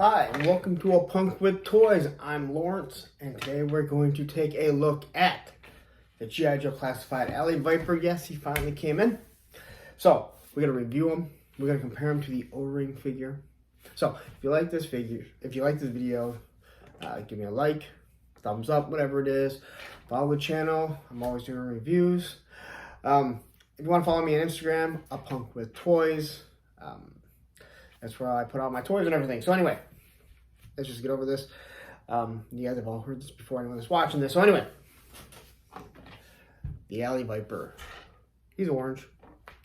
Hi, and welcome to A Punk with Toys. I'm Lawrence, and today we're going to take a look at the G.I. Joe Classified Alley Viper. Yes, he finally came in. So, we're going to review him. We're going to compare him to the O-Ring figure. So, if you like this video, give me a like, thumbs up, whatever it is. Follow the channel. I'm always doing reviews. If you want to follow me on Instagram, A Punk with Toys. That's where I put out my toys and everything. So anyway, let's just get over this. You guys have all heard this before, anyone that's watching this. So anyway, the Alley Viper. He's orange,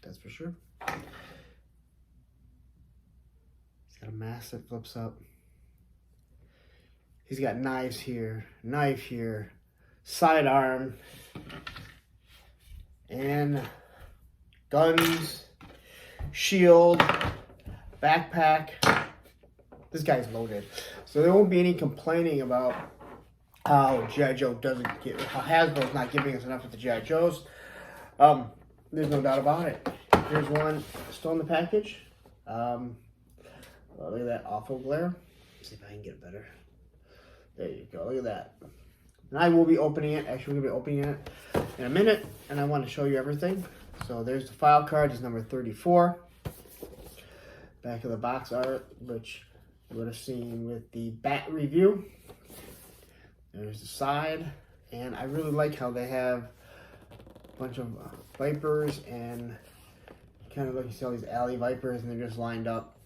that's for sure. He's got a mask that flips up. He's got knives here, knife here, sidearm, and guns, shield, backpack. This guy's loaded. So there won't be any complaining about how G.I. Joe doesn't get, how Hasbro's not giving us enough of the G.I. Joes. There's no doubt about it. Here's one still in the package. Look at that awful glare. Let's see if I can get it better. There you go. Look at that. And I will be opening it. Actually, we're going to be opening it in a minute. And I want to show you everything. So there's the file card. It's number 34. Back of the box art, which you would have seen with the bat review. There's the side, and I really like how they have a bunch of vipers and kind of like you see all these alley vipers, and they're just lined up.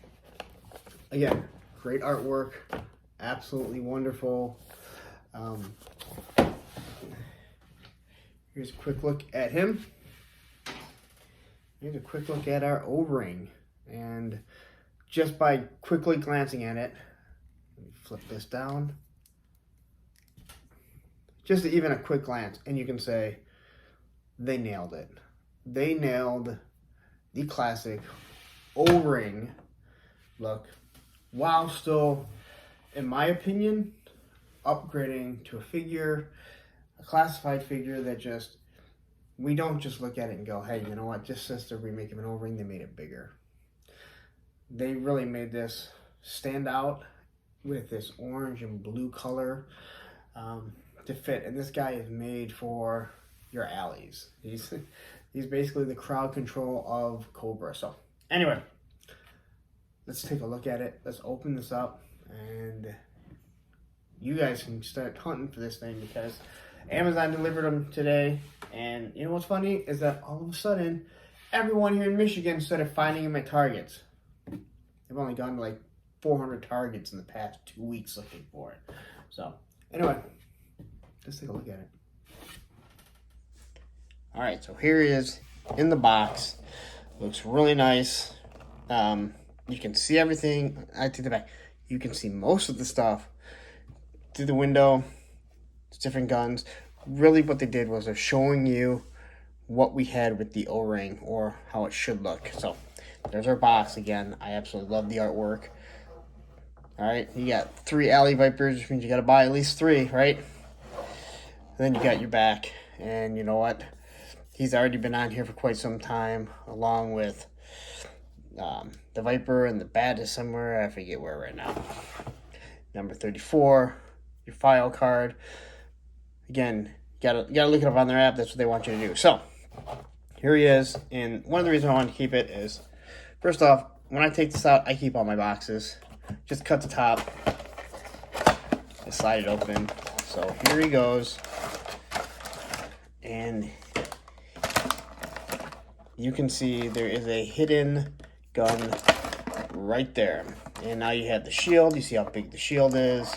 Again, great artwork, absolutely wonderful. Here's a quick look at him. Here's a quick look at our O-Ring. And just by quickly glancing at it, let me flip this down. Just even a quick glance, and you can say, they nailed it. They nailed the classic O-Ring look, while still, in my opinion, upgrading to a figure, a classified figure that just, we don't just look at it and go, hey, you know what, just since they're remaking an O-Ring, they made it bigger. They really made this stand out with this orange and blue color to fit. And this guy is made for your alleys. He's basically the crowd control of Cobra. So anyway, let's take a look at it. Let's open this up, and you guys can start hunting for this thing because Amazon delivered them today. And you know what's funny is that all of a sudden, everyone here in Michigan started finding them at Targets. I've only gone to like 400 Targets in the past 2 weeks looking for it. So, anyway, let's take a look at it. All right, so here he is in the box. Looks really nice. You can see everything. I take the back. You can see most of the stuff through the window. It's different guns. Really what they did was they're showing you what we had with the O-Ring or how it should look. So, there's our box again. I absolutely love the artwork. All right, you got 3 alley vipers, which means you got to buy at least 3, right? And then you got your back, and you know what? He's already been on here for quite some time, along with the viper, and the bat is somewhere. I forget where right now. Number 34, your file card. Again, you gotta look it up on their app. That's what they want you to do. So here he is, and one of the reasons I wanted to keep it is, first off, when I take this out, I keep all my boxes. Just cut the top, I slide it open. So here he goes, and you can see there is a hidden gun right there. And now you have the shield. You see how big the shield is.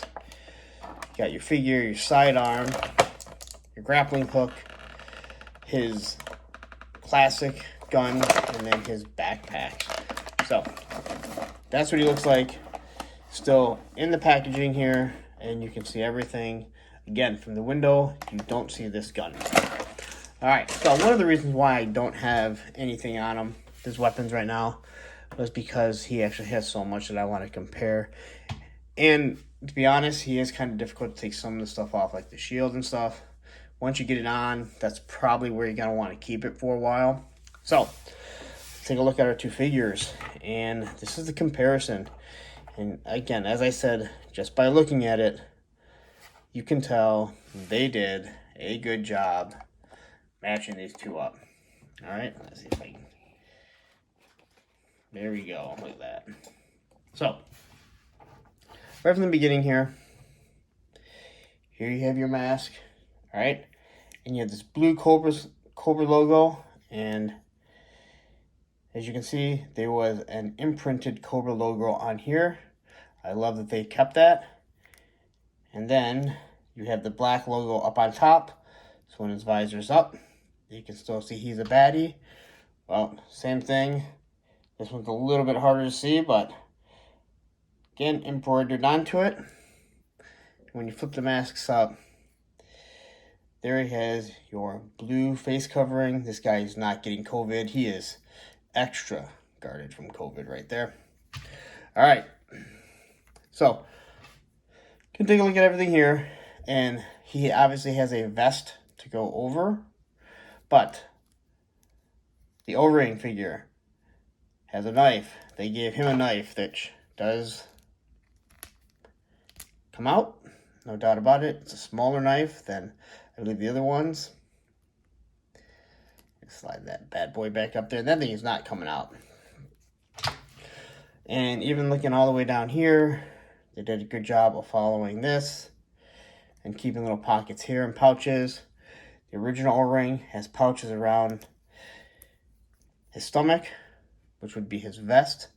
You got your figure, your sidearm, your grappling hook, his classic gun, and then his backpack. So that's what he looks like, still in the packaging here, and you can see everything. Again, from the window, you don't see this gun. All right, so one of the reasons why I don't have anything on him, his weapons right now, was because he actually has so much that I want to compare. And to be honest, he is kind of difficult to take some of the stuff off, like the shield and stuff. Once you get it on, that's probably where you're going to want to keep it for a while. So, let's take a look at our two figures. And this is the comparison. And again, as I said, just by looking at it, you can tell they did a good job matching these two up. All right, let's see if I can. There we go. Look at that. So, right from the beginning here you have your mask. All right, and you have this blue Cobra logo, and as you can see, there was an imprinted Cobra logo on here. I love that they kept that. And then you have the black logo up on top. So when his visor's up, you can still see he's a baddie. Well, same thing. This one's a little bit harder to see, but again, embroidered onto it. When you flip the masks up, there he has your blue face covering. This guy is not getting COVID. He is extra guarded from COVID right there. All right. So, you can take a look at everything here. And he obviously has a vest to go over. But the O-ring figure has a knife. They gave him a knife that does come out. No doubt about it. It's a smaller knife than I believe the other ones. Slide that bad boy back up there. That thing is not coming out. And even looking all the way down here, they did a good job of following this and keeping little pockets here and pouches. The original O-ring has pouches around his stomach, which would be his vest.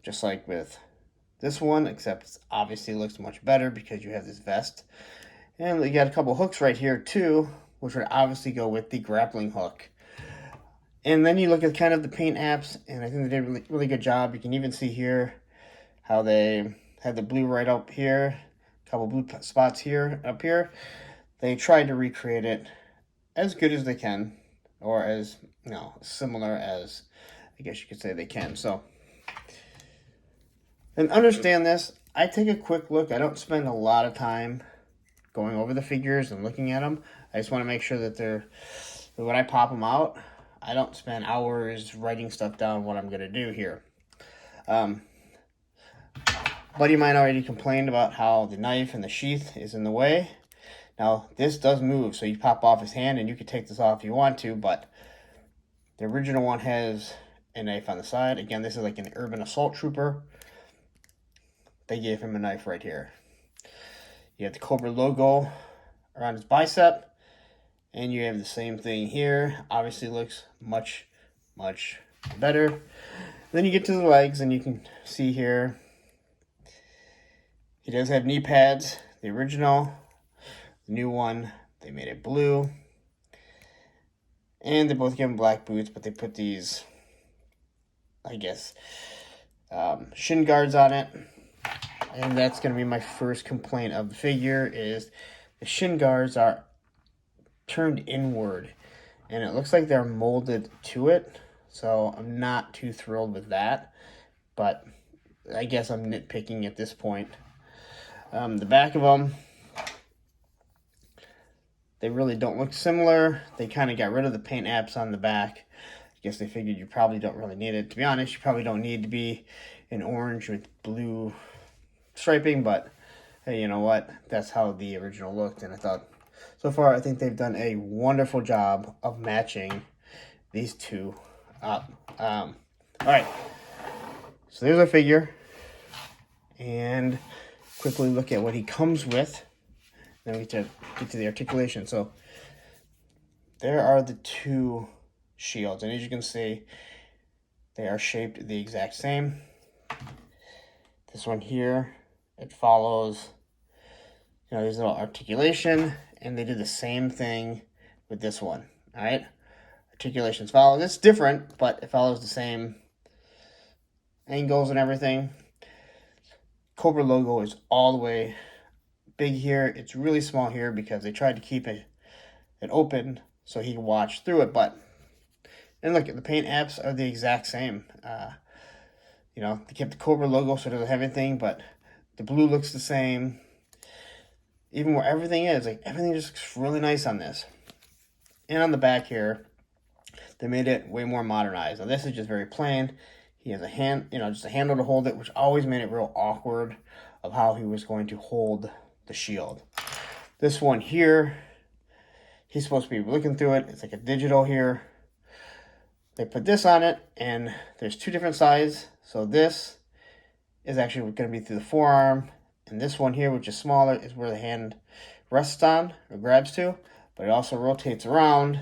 Just like with this one, except it obviously looks much better because you have this vest. And you got a couple hooks right here too, which would obviously go with the grappling hook. And then you look at kind of the paint apps, and I think they did a really good job. You can even see here how they had the blue right up here, a couple blue spots here, up here. They tried to recreate it as good as they can, or as, similar as I guess you could say they can. So, and understand this, I take a quick look. I don't spend a lot of time going over the figures and looking at them. I just want to make sure that when I pop them out, I don't spend hours writing stuff down what I'm going to do here. Buddy of mine already complained about how the knife and the sheath is in the way. Now, this does move, so you pop off his hand, and you can take this off if you want to, but the original one has a knife on the side. Again, this is like an urban assault trooper. They gave him a knife right here. You have the Cobra logo around his bicep. And you have the same thing here. Obviously looks much, much better. Then you get to the legs, and you can see here he does have knee pads. The original, the new one, they made it blue. And they both give him black boots, but they put these, I guess, shin guards on it. And that's going to be my first complaint of the figure, is the shin guards are turned inward, and it looks like they're molded to it, so I'm not too thrilled with that, but I guess I'm nitpicking at this point. The back of them, they really don't look similar. They kind of got rid of the paint apps on the back. I guess they figured you probably don't really need it. To be honest, you probably don't need to be in orange with blue striping, but hey, you know what? That's how the original looked, and I thought, so far, I think they've done a wonderful job of matching these two up. All right, so there's our figure, and quickly look at what he comes with. Then we get to the articulation. So there are the two shields, and as you can see, they are shaped the exact same. This one here, it follows, there's a little articulation. And they did the same thing with this one, all right? Articulations follow. It's different, but it follows the same angles and everything. Cobra logo is all the way big here. It's really small here because they tried to keep it open so he can watch through it. And look, the paint apps are the exact same. They kept the Cobra logo so it doesn't have anything, but the blue looks the same. Even where everything is, everything just looks really nice on this. And on the back here, they made it way more modernized. Now this is just very plain. He has a hand, just a handle to hold it, which always made it real awkward of how he was going to hold the shield. This one here, he's supposed to be looking through it. It's like a digital here. They put this on it, and there's two different sides. So this is actually going to be through the forearm, and this one here, which is smaller, is where the hand rests on or grabs to, but it also rotates around,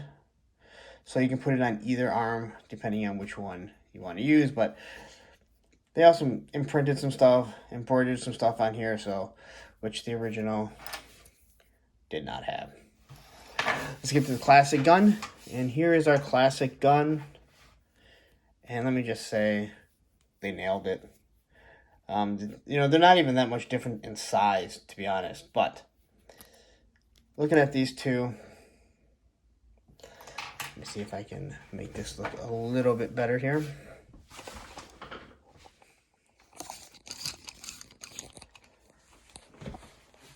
so you can put it on either arm depending on which one you want to use. But they also imprinted some stuff, embroidered some stuff on here, so which the original did not have. Let's get to the classic gun, and here is our classic gun. And let me just say, they nailed it. They're not even that much different in size, to be honest, but looking at these two, let me see if I can make this look a little bit better here.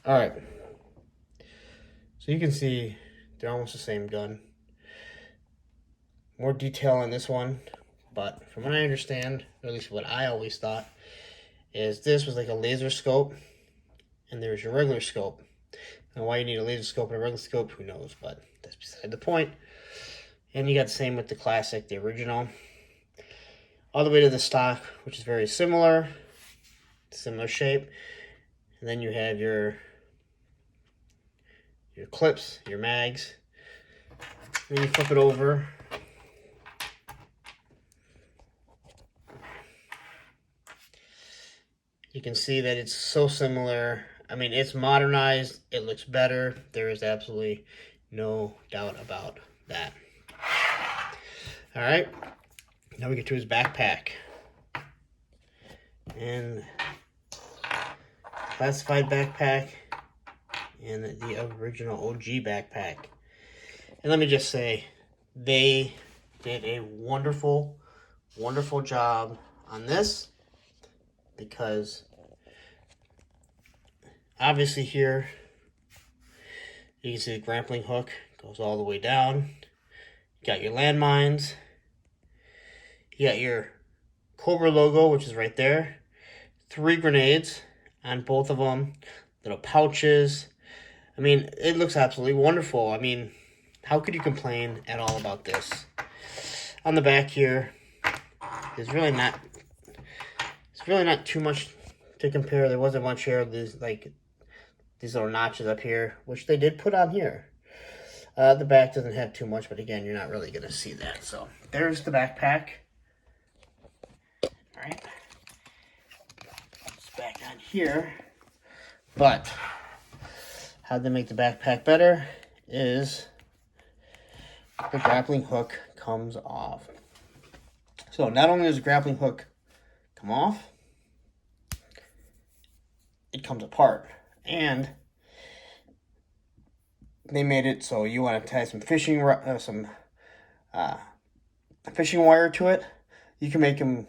All right, so you can see they're almost the same gun. More detail on this one, but from what I understand, or at least what I always thought, is this was like a laser scope, and there's your regular scope. And why you need a laser scope and a regular scope, who knows, but that's beside the point. And you got the same with the classic, the original, all the way to the stock, which is very similar shape. And then you have your clips, your mags. Then you flip it over. You can see that it's so similar. I mean, it's modernized. It looks better. There is absolutely no doubt about that. All right. Now we get to his backpack. And classified backpack and the original OG backpack. And let me just say, they did a wonderful, wonderful job on this, because obviously here you can see the grappling hook goes all the way down. You got your landmines. You got your Cobra logo, which is right there. 3 grenades on both of them. Little pouches. I mean, it looks absolutely wonderful. I mean, how could you complain at all about this? On the back here, there's really not too much to compare. There wasn't much here. There's like these little notches up here, which they did put on here. The back doesn't have too much, but again, you're not really going to see that. So there's the backpack. All right. It's back on here. But how they make the backpack better is the grappling hook comes off. So not only does the grappling hook come off, it comes apart. And they made it so you want to tie some fishing wire to it. You can make them,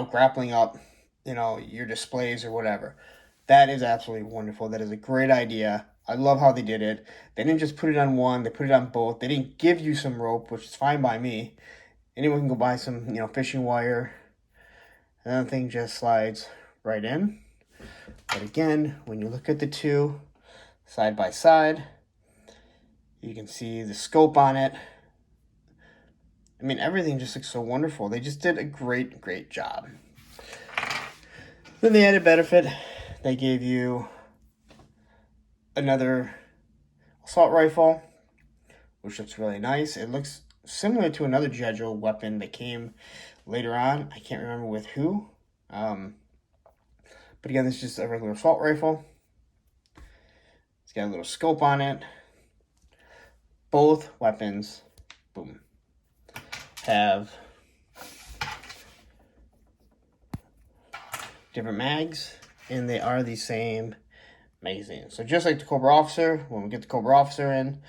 grappling up, your displays or whatever. That is absolutely wonderful. That is a great idea. I love how they did it. They didn't just put it on one. They put it on both. They didn't give you some rope, which is fine by me. Anyone can go buy some, fishing wire. And then the thing just slides right in. But again, when you look at the two side by side, you can see the scope on it. I mean, everything just looks so wonderful. They just did a great, great job. Then the added benefit, they gave you another assault rifle, which looks really nice. It looks similar to another G.I. Joe weapon that came later on. I can't remember with who. But again, this is just a regular assault rifle. It's got a little scope on it. Both weapons, boom, have different mags, and they are the same magazine. So just like the Cobra Officer, when we get the Cobra Officer in,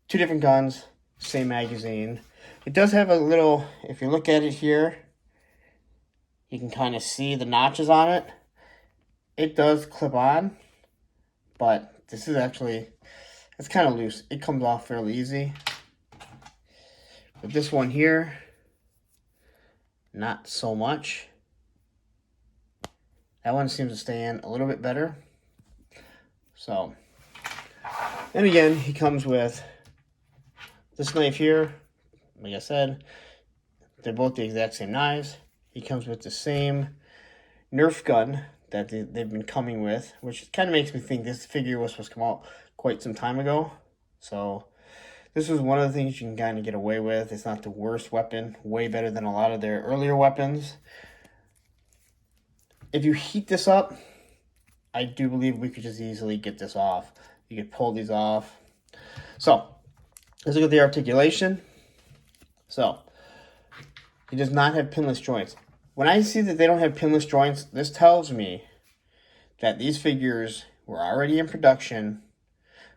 2 different guns, same magazine. It does have a little, if you look at it here, you can kind of see the notches on it. It does clip on, but this is actually, it's kind of loose. It comes off fairly easy. But this one here, not so much. That one seems to stay in a little bit better. So, and again, he comes with this knife here. Like I said, they're both the exact same knives. He comes with the same Nerf gun that they've been coming with, which kind of makes me think this figure was supposed to come out quite some time ago. So this was one of the things you can kind of get away with. It's not the worst weapon, way better than a lot of their earlier weapons. If you heat this up, I do believe we could just easily get this off. You could pull these off. So let's look at the articulation. So he does not have pinless joints. When I see that they don't have pinless joints, this tells me that these figures were already in production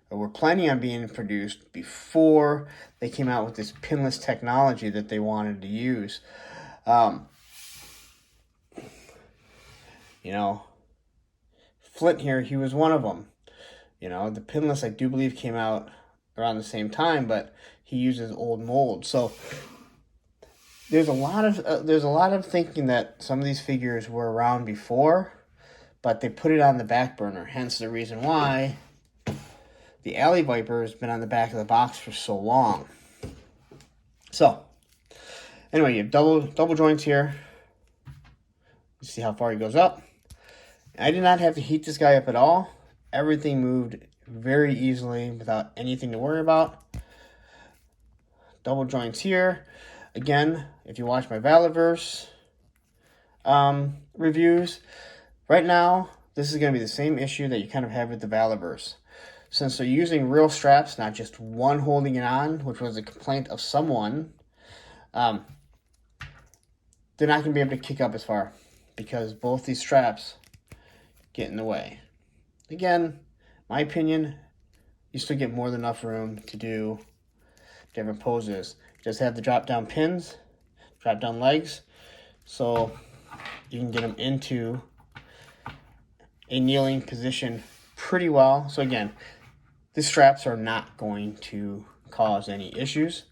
or were planning on being produced before they came out with this pinless technology that they wanted to use. You know, Flint here, he was one of them. You know, the pinless, I do believe, came out around the same time, but he uses old molds. So there's a lot of thinking that some of these figures were around before, but they put it on the back burner. Hence the reason why the Alley Viper has been on the back of the box for so long. So anyway, you have double joints here. You see how far he goes up. I did not have to heat this guy up at all. Everything moved very easily without anything to worry about. Double joints here. Again, if you watch my Valiverse reviews, right now, this is going to be the same issue that you kind of have with the Valiverse. Since they're using real straps, not just one holding it on, which was a complaint of someone, they're not going to be able to kick up as far because both these straps get in the way. Again, my opinion, you still get more than enough room to do different poses. Just have the drop down pins, drop down legs, so you can get them into a kneeling position pretty well. So again, the straps are not going to cause any issues.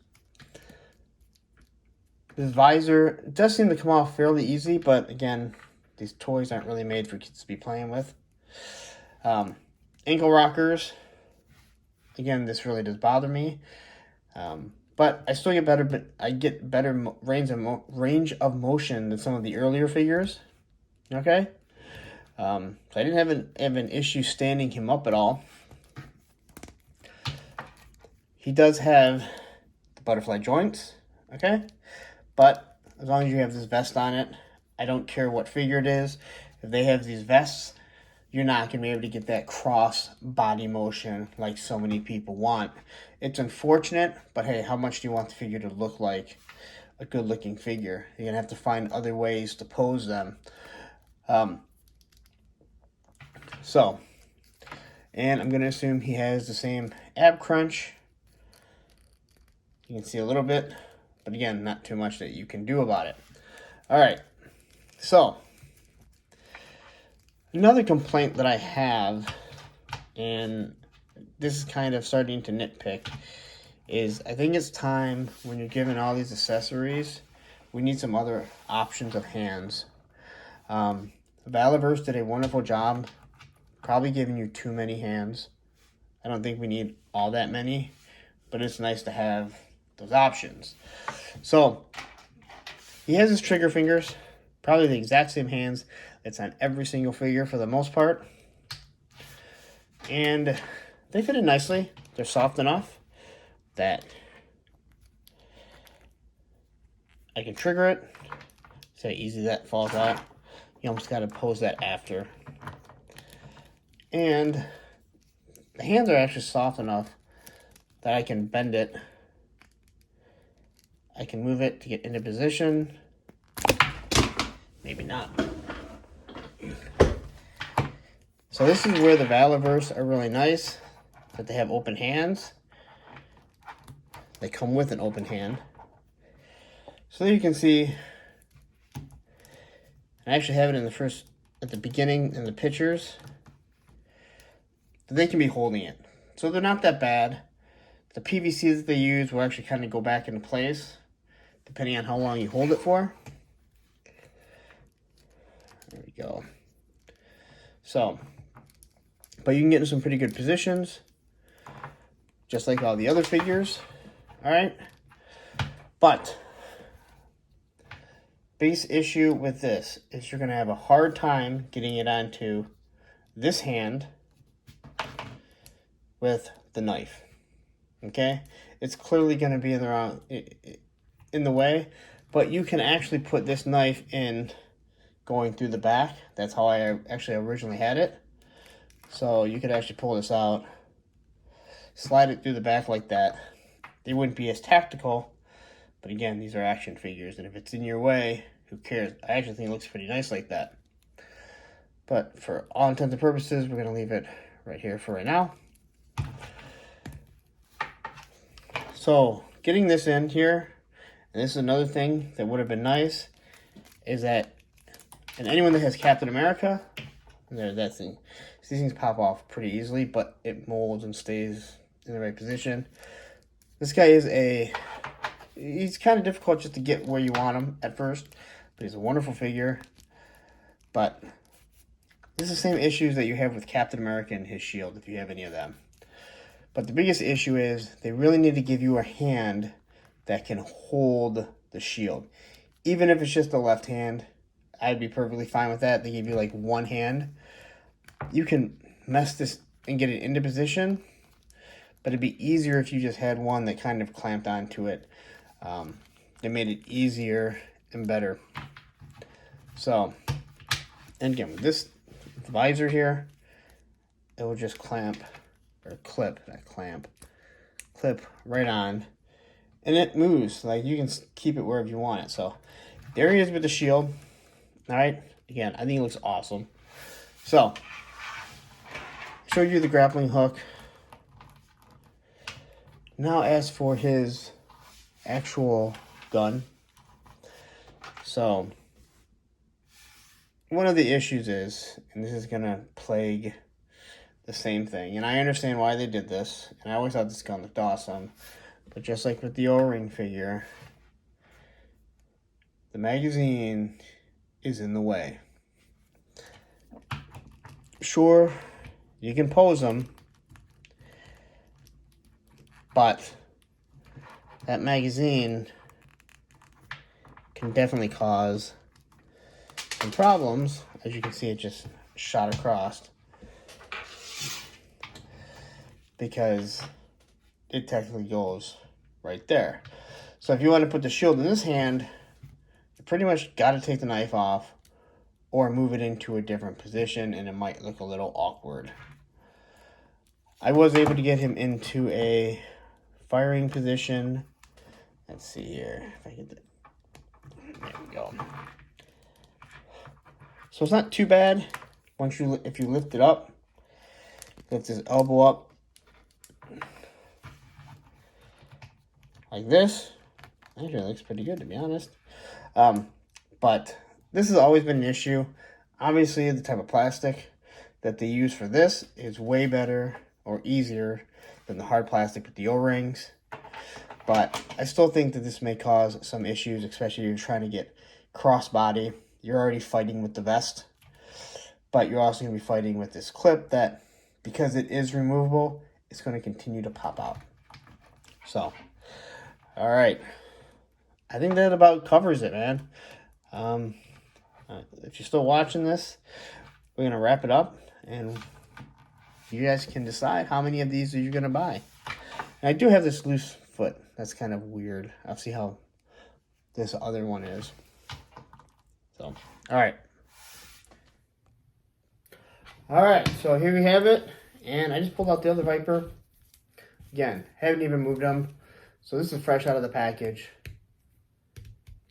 This visor does seem to come off fairly easy, but again, these toys aren't really made for kids to be playing with. Ankle rockers, again, this really does bother me. But I still get better, but I get better range of motion than some of the earlier figures. Okay, so I didn't have an issue standing him up at all. He does have the butterfly joints. Okay, but as long as you have this vest on it, I don't care what figure it is. If they have these vests, you're not going to be able to get that cross body motion like so many people want. It's unfortunate, but hey, how much do you want the figure to look like a good looking figure? You're going to have to find other ways to pose them. And I'm going to assume he has the same ab crunch. You can see a little bit, but again, not too much that you can do about it. All right, so another complaint that I have, and this is kind of starting to nitpick, is I think it's time when you're given all these accessories, we need some other options of hands. Valiverse did a wonderful job probably giving you too many hands. I don't think we need all that many, but it's nice to have those options. So he has his trigger fingers, probably the exact same hands that's on every single figure for the most part. And they fit in nicely. They're soft enough that I can trigger it. See how easy that falls out. You almost got to pose that after. And the hands are actually soft enough that I can bend it. I can move it to get into position. Maybe not. So this is where the Valiverse are really nice, that they have open hands. They come with an open hand. So there you can see, I actually have it at the beginning in the pictures, that they can be holding it. So they're not that bad. The PVC that they use will actually kind of go back into place, depending on how long you hold it for. go. So, but you can get in some pretty good positions, just like all the other figures. All right. But biggest issue with this is you're going to have a hard time getting it onto this hand with the knife. Okay, it's clearly going to be in the way, but you can actually put this knife in going through the back. That's how I actually originally had it. So you could actually pull this out, slide it through the back like that. They wouldn't be as tactical, but again, these are action figures, and if it's in your way, who cares? I actually think it looks pretty nice like that. But for all intents and purposes, we're going to leave it right here for right now. So getting this in here, and this is another thing that would have been nice, is that, and anyone that has Captain America, there, that thing, these things pop off pretty easily, but it molds and stays in the right position. This guy is he's kind of difficult just to get where you want him at first, but he's a wonderful figure. But this is the same issues that you have with Captain America and his shield, if you have any of them. But the biggest issue is they really need to give you a hand that can hold the shield. Even if it's just the left hand, I'd be perfectly fine with that. They give you like one hand. You can mess this and get it into position, but it'd be easier if you just had one that kind of clamped onto it. It made it easier and better. So, and again, with this visor here, it will just clamp, or clip, not clamp, clip right on, and it moves. Like, you can keep it wherever you want it. So there he is with the shield. All right, again, I think it looks awesome. So showed you the grappling hook. Now as for his actual gun, so one of the issues is, and this is gonna plague the same thing, and I understand why they did this, and I always thought this gun looked awesome, but just like with the O-ring figure, the magazine is in the way. Sure, you can pose them, but that magazine can definitely cause some problems. As you can see, it just shot across because it technically goes right there. So if you want to put the shield in this hand, you pretty much got to take the knife off or move it into a different position, and it might look a little awkward. I was able to get him into a firing position. Let's see here if I get that. There we go. So it's not too bad once if you lift it up, lift his elbow up like this. Actually, it looks pretty good, to be honest. But this has always been an issue. Obviously, the type of plastic that they use for this is way better or easier than the hard plastic with the O-rings. But I still think that this may cause some issues, especially if you're trying to get crossbody. You're already fighting with the vest, but you're also going to be fighting with this clip that, because it is removable, it's going to continue to pop out. So, all right. I think that about covers it, man. If you're still watching this, we're going to wrap it up, and you guys can decide how many of these are you going to buy. And I do have this loose foot. That's kind of weird. I'll see how this other one is. So, all right. All right, so here we have it. And I just pulled out the other Viper. Again, haven't even moved them. So this is fresh out of the package.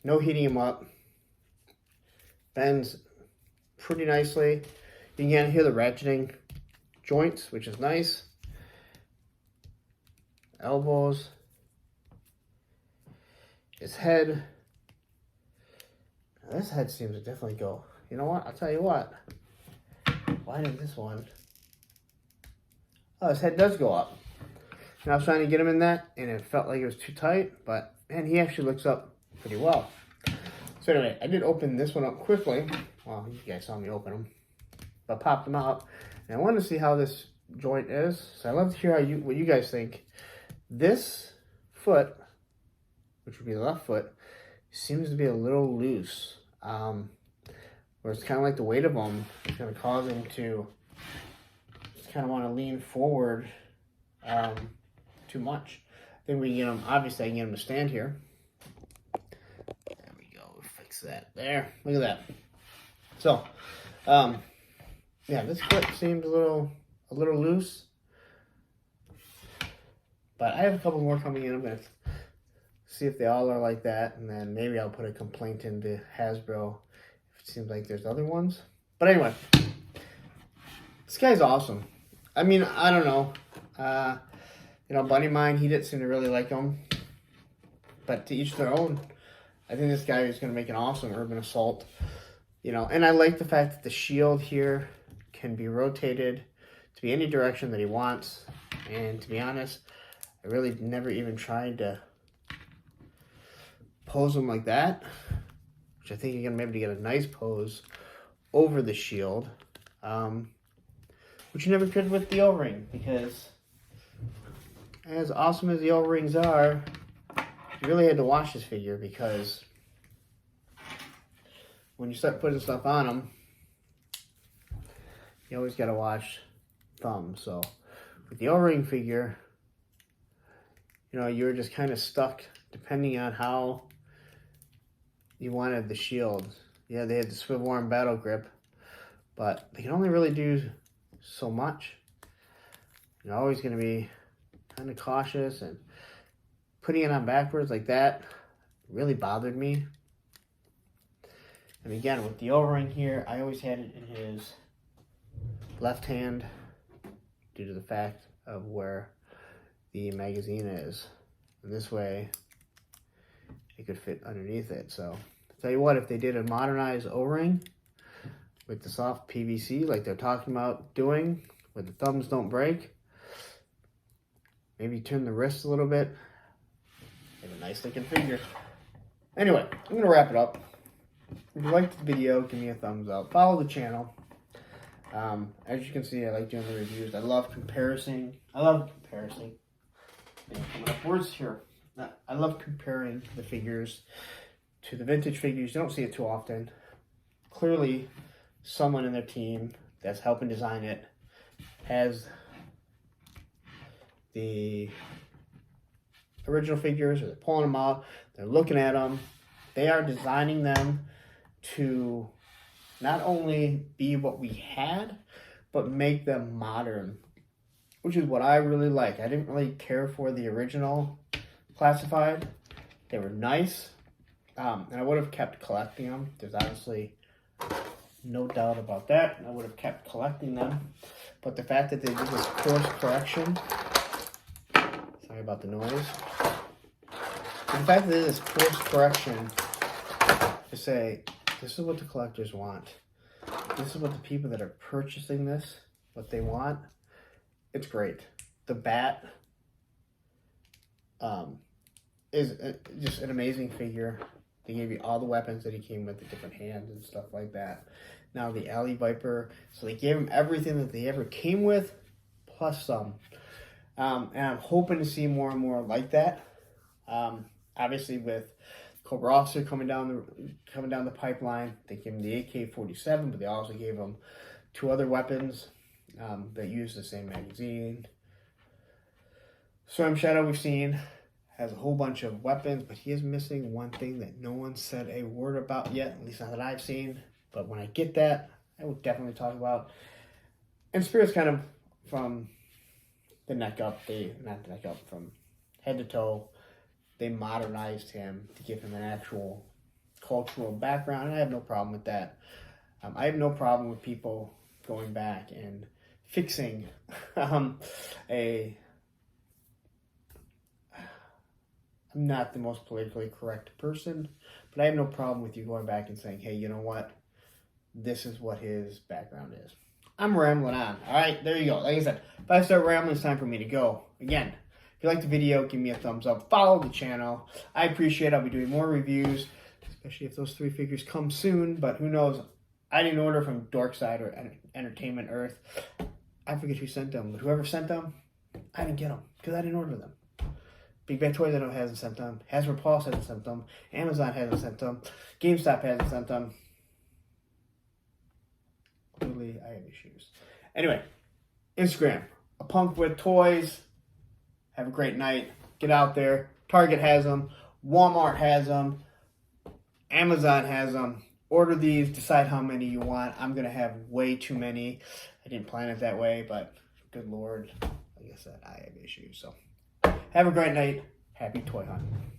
No heating them up. Bends pretty nicely. You can hear the ratcheting joints, which is nice. Elbows. His head. This head seems to definitely go. You know what? I'll tell you what. Why did this one? Oh, his head does go up. And I was trying to get him in that, and it felt like it was too tight. But, man, he actually looks up pretty well. So So anyway, I did open this one up quickly. Well, you guys saw me open them. But popped them out. And I wanted to see how this joint is. So I'd love to hear what you guys think. This foot, which would be the left foot, seems to be a little loose. Where it's kind of like the weight of them is going to cause him to just kind of want to lean forward too much. I think we can get him, obviously I can get him to stand here. There we go, fix that there. Look at that. So, yeah, this foot seems a little loose. But I have a couple more coming in. I'm going to see if they all are like that. And then maybe I'll put a complaint into Hasbro if it seems like there's other ones. But anyway, this guy's awesome. I mean, I don't know. You know, buddy of mine, he didn't seem to really like him. But to each their own. I think this guy is going to make an awesome urban assault. You know, and I like the fact that the shield here can be rotated to be any direction that he wants. And to be honest, I really never even tried to pose him like that, which I think you're going to be able to get a nice pose over the shield, which you never could with the O-ring, because as awesome as the O-rings are, you really had to watch this figure, because when you start putting stuff on them, you always got to watch thumbs. So with the O-ring figure, you know, you're just kind of stuck depending on how you wanted the shield. Yeah, they had the swivel arm battle grip, but they can only really do so much. You're always going to be kind of cautious, and putting it on backwards like that really bothered me. And again, with the O-ring here, I always had it in his left hand due to the fact of where the magazine is. And this way, it could fit underneath it. So, I'll tell you what, if they did a modernized O-ring with the soft PVC like they're talking about doing, where the thumbs don't break, maybe turn the wrists a little bit, have a nice looking figure. Anyway, I'm going to wrap it up. If you liked the video, give me a thumbs up. Follow the channel. As you can see, I like doing the reviews. I love comparing. Coming up words here. I love comparing the figures to the vintage figures. You don't see it too often. Clearly, someone in their team that's helping design it has the original figures, or they're pulling them out, they're looking at them, they are designing them to not only be what we had, but make them modern, which is what I really like. I didn't really care for the original classified. They were nice, and I would have kept collecting them. There's obviously no doubt about that. I would have kept collecting them, but the fact that they did this course correction, sorry about the noise, the fact that they did this course correction to say, this is what the collectors want. This is what the people that are purchasing this, what they want. It's great. The bat is just an amazing figure. They gave you all the weapons that he came with, the different hands and stuff like that. Now the Alley Viper. So they gave him everything that they ever came with, plus some. And I'm hoping to see more and more like that. Obviously with Cobra Officer coming down the pipeline, they gave him the AK-47, but they also gave him 2 other weapons that use the same magazine. Storm Shadow, we've seen, has a whole bunch of weapons, but he is missing one thing that no one said a word about yet, at least not that I've seen. But when I get that, I will definitely talk about. And Spirit's kind of from the neck up, from head to toe, they modernized him to give him an actual cultural background, and I have no problem with that. I have no problem with people going back and fixing I'm not the most politically correct person, but I have no problem with you going back and saying, hey, you know what? This is what his background is. I'm rambling on. All right, there you go. Like I said, if I start rambling, it's time for me to go. Again, if you like the video, give me a thumbs up. Follow the channel. I appreciate it. I'll be doing more reviews. especially if those 3 figures come soon, but who knows. I didn't order from Dorkside or Entertainment Earth. I forget who sent them, but whoever sent them, I didn't get them because I didn't order them. Big Bad Toys I know hasn't sent them. Hasbro Pulse hasn't sent them. Amazon hasn't sent them. GameStop hasn't sent them. Clearly, I have issues. Anyway, Instagram. A Punk with Toys. Have a great night. Get out there. Target has them. Walmart has them. Amazon has them. Order these. Decide how many you want. I'm going to have way too many. I didn't plan it that way, but good Lord. Like I said, I have issues. So have a great night. Happy toy hunting.